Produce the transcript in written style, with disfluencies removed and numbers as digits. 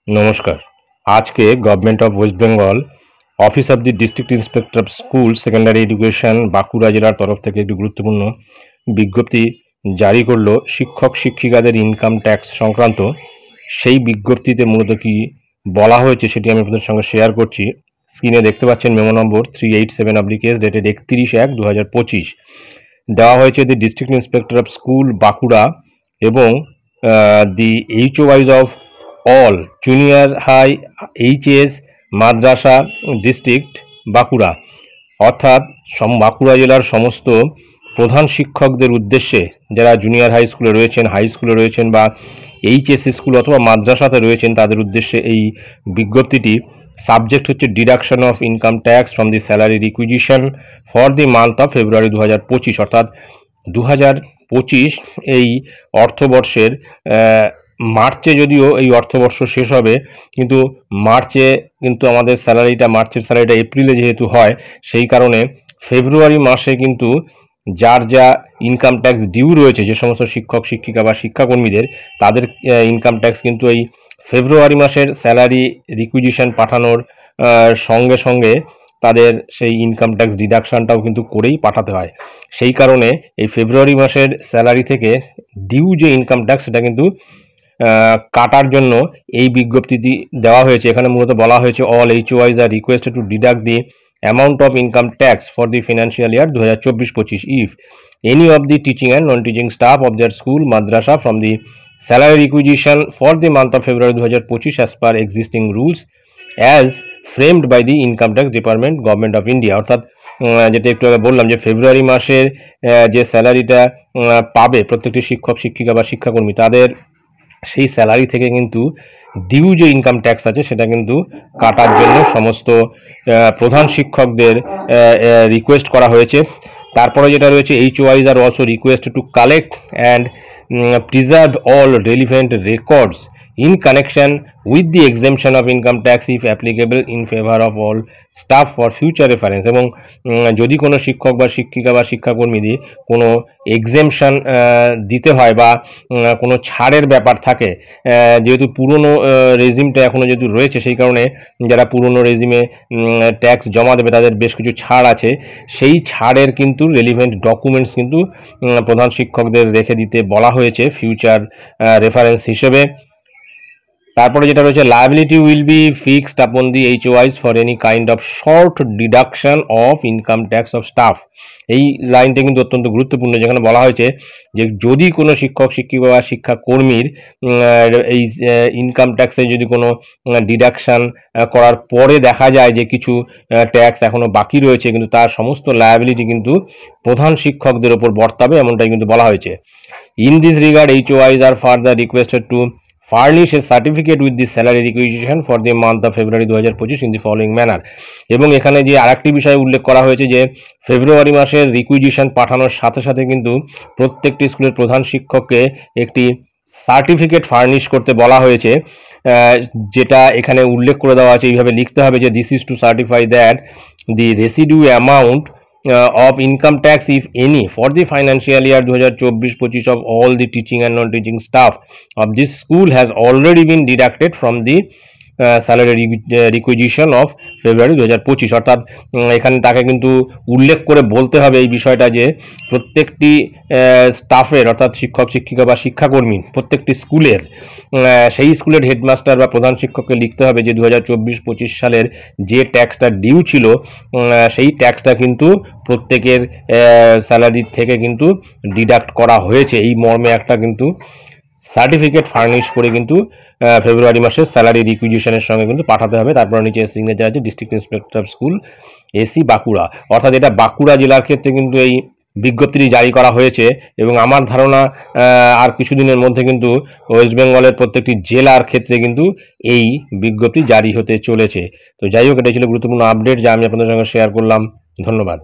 নমস্কার। আজকে government of West Bengal office of the district inspector of school secondary education Bankura জেলার তরফ থেকে একটি গুরুত্বপূর্ণ বিজ্ঞপ্তি জারি করলো শিক্ষক শিক্ষিকাদের ইনকাম ট্যাক্স সংক্রান্ত। সেই বিজ্ঞপ্তিতে মূলত কি বলা হয়েছে সেটি আমি আপনাদের সঙ্গে শেয়ার করছি। স্ক্রিনে দেখতে পাচ্ছেন মেমো নম্বর 387/S ডেটেড 31/1/2025 দেওয়া হয়েছে the district inspector of school Bankura এবং the HOIs of all junior high HS madrasa district Bankura, অর্থাৎ বাঁকুড়া জেলার সমস্ত প্রধান শিক্ষকদের উদ্দেশ্যে যারা জুনিয়র হাই স্কুলে রয়েছেন, হাই স্কুলে রয়েছেন বা HS স্কুল অথবা মাদ্রাসাতে রয়েছেন তাদের উদ্দেশ্যে এই বিজ্ঞপ্তিটি। সাবজেক্ট হচ্ছে deduction of income tax from the salary requisition for the month of February 2025, অর্থাৎ 2025 এই অর্থবর্ষের মার্চে, যদিও এই অর্থবর্ষ শেষ হবে কিন্তু মার্চে কিন্তু আমাদের মার্চের স্যালারিটা এপ্রিলে যেহেতু হয়, সেই কারণে ফেব্রুয়ারি মাসে কিন্তু যার যা ইনকাম ট্যাক্স ডিউ রয়েছে, যে সমস্ত শিক্ষক শিক্ষিকা বা শিক্ষাকর্মীদের, তাদের ইনকাম ট্যাক্স কিন্তু এই ফেব্রুয়ারি মাসের স্যালারি রিকুইজিশন পাঠানোর সঙ্গে সঙ্গে তাদের সেই ইনকাম ট্যাক্স ডিডাকশানটাও কিন্তু করেই পাঠাতে হয়। সেই কারণে এই ফেব্রুয়ারি মাসের স্যালারি থেকে ডিউ যে ইনকাম ট্যাক্স সেটা কিন্তু কাটার জন্য এই বিজ্ঞপ্তিটি দেওয়া হয়েছে। এখানে মূলত বলা হয়েছে all HOIs are requested to deduct the amount of income tax for the financial year 2024-25 if any of the teaching and non teaching staff of their school madrasa from the salary requisition for the month of February 2025 as per existing rules as framed by the income tax department government of India. অর্থাৎ যেটা একটু আগে বললাম যে ফেব্রুয়ারি মাসের যে স্যালারিটা পাবে প্রত্যেকটি শিক্ষক শিক্ষিকা বা শিক্ষাকর্মী, তাদের সেই স্যালারি থেকে কিন্তু ডিউ যে ইনকাম ট্যাক্স আছে সেটা কিন্তু কাটার জন্য সমস্ত প্রধান শিক্ষকদের রিকোয়েস্ট করা হয়েছে। তারপরে যেটা রয়েছে HOIs are also requested to collect and preserve all relevant records in connection with the exemption of income tax if applicable in favor of all staff for future reference। এবং যদি কোনো শিক্ষক বা শিক্ষিকা বা শিক্ষাকর্মীদের কোনো এক্সেমশন দিতে হয় বা কোনো ছাড়ের ব্যাপার থাকে, যেহেতু পুরনো রেজিমটা এখনও যেহেতু রয়েছে, সেই কারণে যারা পুরনো রেজিমে ট্যাক্স জমা দেবে তাদের বেশ কিছু ছাড় আছে। সেই ছাড়ের কিন্তু রেলিভেন্ট ডকুমেন্টস কিন্তু প্রধান শিক্ষকদের রেখে দিতে বলা হয়েছে ফিউচার রেফারেন্স হিসেবে। তারপরে যেটা রয়েছে লায়াবিলিটি উইল বি ফিক্সড আপন দি HOIs for any kind of short deduction of income tax of staff. এই লাইনটা কিন্তু অত্যন্ত গুরুত্বপূর্ণ, যেখানে বলা হয়েছে যে যদি কোনো শিক্ষক শিক্ষিকা বা শিক্ষাকর্মীর এই ইনকাম ট্যাক্সে যদি কোনো ডিডাকশান করার পরে দেখা যায় যে কিছু ট্যাক্স এখনও বাকি রয়েছে, কিন্তু তার সমস্ত লায়াবিলিটি কিন্তু প্রধান শিক্ষকদের ওপর বর্তাবে, এমনটাই কিন্তু বলা হয়েছে। In this regard HOIs are further requested to furnish a certificate with the salary requisition for the month of February 2025 in the following manner। এবং এখানে যে আরেকটি বিষয় উল্লেখ করা হয়েছে যে ফেব্রুয়ারি মাসের রিকুইজিশন পাঠানোর সাথে সাথে কিন্তু প্রত্যেকটি স্কুলের প্রধান শিক্ষককে একটি সার্টিফিকেট ফার্নিশ করতে বলা হয়েছে, যেটা এখানে উল্লেখ করে দেওয়া আছে। এইভাবে লিখতে হবে যে this is to certify that the residue amount of income tax if any for the financial year 2024-25 of all the teaching and non-teaching staff of this school has already been deducted from the salary requisition of February 2025। অর্থাৎ এখানে তাকে কিন্তু উল্লেখ করে বলতে হবে এই বিষয়টা যে প্রত্যেকটি স্টাফের, অর্থাৎ শিক্ষক শিক্ষিকা বা শিক্ষাকর্মী প্রত্যেকটি স্কুলের, সেই স্কুলের হেডমাস্টার বা প্রধান শিক্ষককে লিখতে হবে যে 2024-25 সালের যে ট্যাক্সটা ডিউ ছিল সেই ট্যাক্সটা কিন্তু প্রত্যেকের স্যালারি থেকে কিন্তু ডিডাক্ট করা হয়েছে, এই মর্মে একটা কিন্তু সার্টিফিকেট ফার্নিশ করে কিন্তু ফেব্রুয়ারি মাসের স্যালারি রিকুইজিশনের সঙ্গে কিন্তু পাঠাতে হবে। তারপর নিচে সিগনেচার আছে district inspector of school AC Bankura. অর্থাৎ এটা বাঁকুড়া জেলার ক্ষেত্রে কিন্তু এই বিজ্ঞপ্তিটি জারি করা হয়েছে এবং আমার ধারণা আর কিছুদিনের মধ্যে কিন্তু ওয়েস্ট বেঙ্গলের প্রত্যেকটি জেলার ক্ষেত্রে কিন্তু এই বিজ্ঞপ্তি জারি হতে চলেছে। তো যাই হোক, এটাই ছিল গুরুত্বপূর্ণ আপডেট যা আমি আপনাদের সঙ্গে শেয়ার করলাম। ধন্যবাদ।